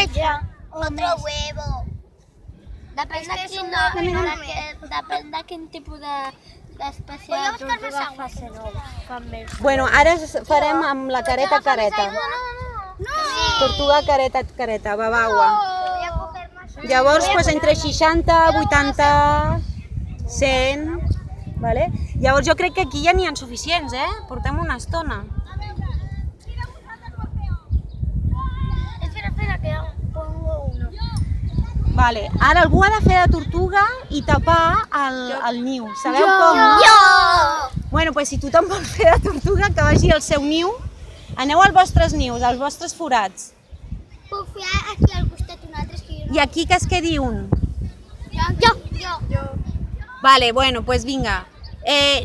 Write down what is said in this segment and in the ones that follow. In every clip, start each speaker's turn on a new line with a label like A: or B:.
A: leche.
B: Otro huevo. Depèn de quin tipus d'espècie de tortuga fan més.
A: Bueno, ara farem amb la careta. Tortuga careta, babagua. Llavors, pues, entre 60, 80, 100... Vale? Llavors jo crec que aquí ja n'hi ha suficients, Portem una estona.
B: Espera, que pongo uno.
A: Vale, ara algú ha de fer de tortuga i tapar el niu. Sabeu com?
B: Jo!
A: Bueno, pues si tothom vol fer de tortuga, que vagi al seu niu. Aneu als vostres nius, als vostres forats.
B: Puc fer aquí al costat un altre, és que jo no...
A: I aquí que es quedi un.
B: Jo.
A: Vale, bueno, pues vinga.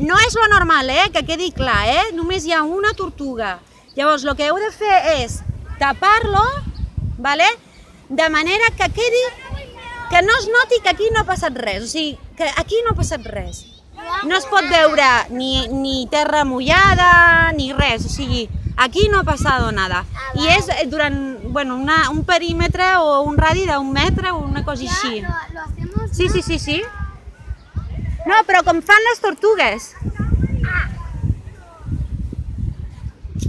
A: No és lo normal, que quedi clar, Només hi ha una tortuga. Llavors, el que heu de fer és tapar-lo, vale? De manera que quedi, que no es noti que aquí no ha passat res, o sigui, que aquí no ha passat res. No es pot veure ni terra mullada, ni res, o sigui, aquí no ha passat nada. I és durant, bueno, un perímetre o un radi d'un metre o una cosa així. Sí. No, però com fan les tortugues.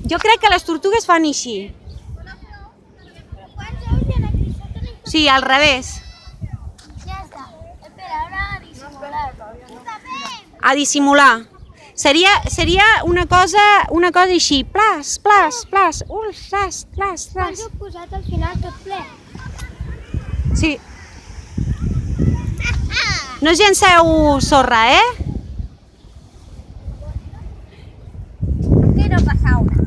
A: Jo crec que les tortugues fan així. Sí, al revés.
B: Ja està. Espera, ara a dissimular.
A: A dissimular. Seria una cosa així. Plas. Plas.
B: Ens heu posat al final tot ple.
A: Sí. No llenceu sorra,
B: Aquí no ha passat una.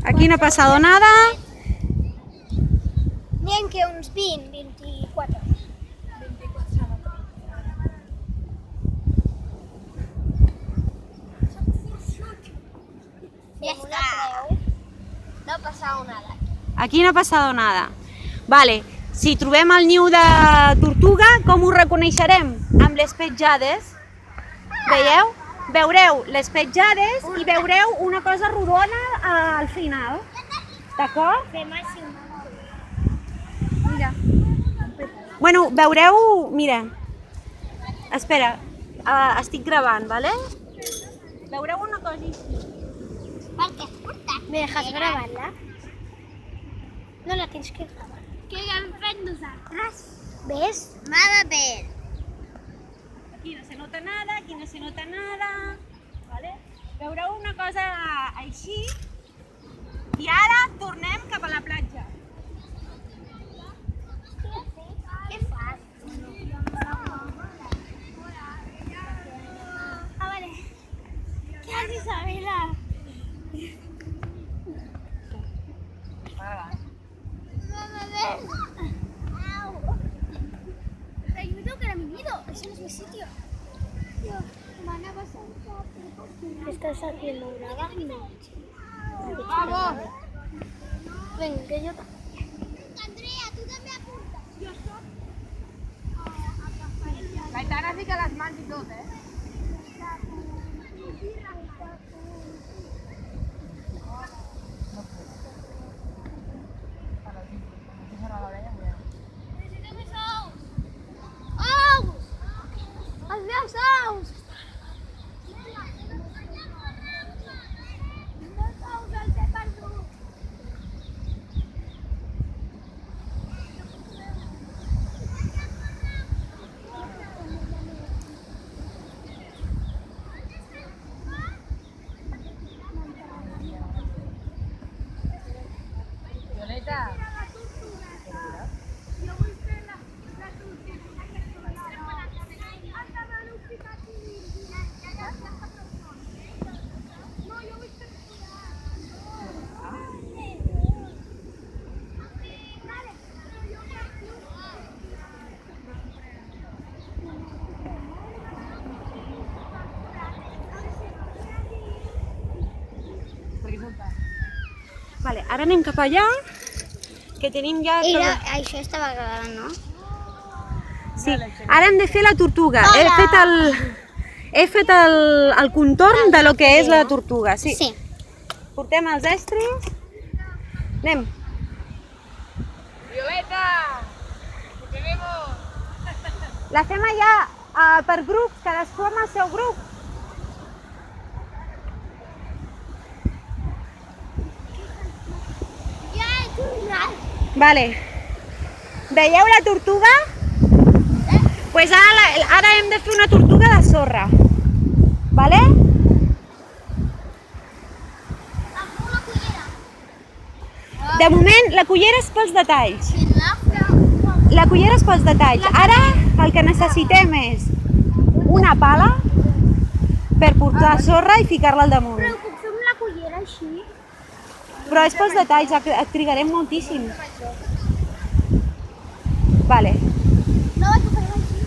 A: Aquí no ha passado nada.
B: N'hi que uns 20, 24. Ja està. No ha passat nada.
A: Aquí no ha passado nada. Vale, si trobem el niu de tortuga, com ho reconeixerem? Amb les petjades. Veieu? Veureu les petjades i veureu una cosa rodona al final. D'acord?
B: Fem així una.
A: Mira. Bueno, veureu... Mira. Espera, estic gravant, vale? Veureu una cosa així.
B: Per què has portat? ¿Me dejas grabarla? No la tienes que grabar. ¿Qué han fet nosaltres? ¿Ves? Nada ver.
A: Aquí no se nota nada, aquí no se nota nada. Vale? Veureu una cosa així. I ara tornem cap a la platja.
B: Què fas? A veure, què has Isabela? Te ayudo que era mi nido, ese no es mi sitio. Van a pasar un poco. ¿Qué estás haciendo? ¿Grabando? ¡Vamos! Venga, que yo también. Andrea, tú també apuntes. Jo soc a Rafael.
C: L'aitana fica les mans i tot,
B: Necessito més ous! Ous! Els meus ous! Els ous els he perdut!
C: Violeta.
A: Vale, ara anem cap allà, que tenim ja...
B: Això estava gravant, no?
A: Sí, ara hem de fer la tortuga. He fet el contorn de lo que és la tortuga. Sí. Portem els estris. Anem. La fem allà per grups, cadascú amb el seu grup.
B: Ja he tornat.
A: Vale. Veieu la tortuga? Pues ara hem de fer una tortuga de sorra. Vale?
B: Amb una cullera.
A: De moment, la cullera és pels detalls.
B: Sin l'afra.
A: La cullera és pels detalls. Ara el que necessitem és una pala per portar sorra i ficar-la al damunt.
B: Però puc fer amb la cullera així?
A: Però és pels detalls, trigarem moltíssim. Vale.
B: No, vaig fer així.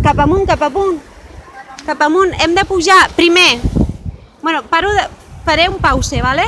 A: Cap amunt, cap amunt. Cap amunt. Hem de pujar primer. Bueno, faré un pause, vale?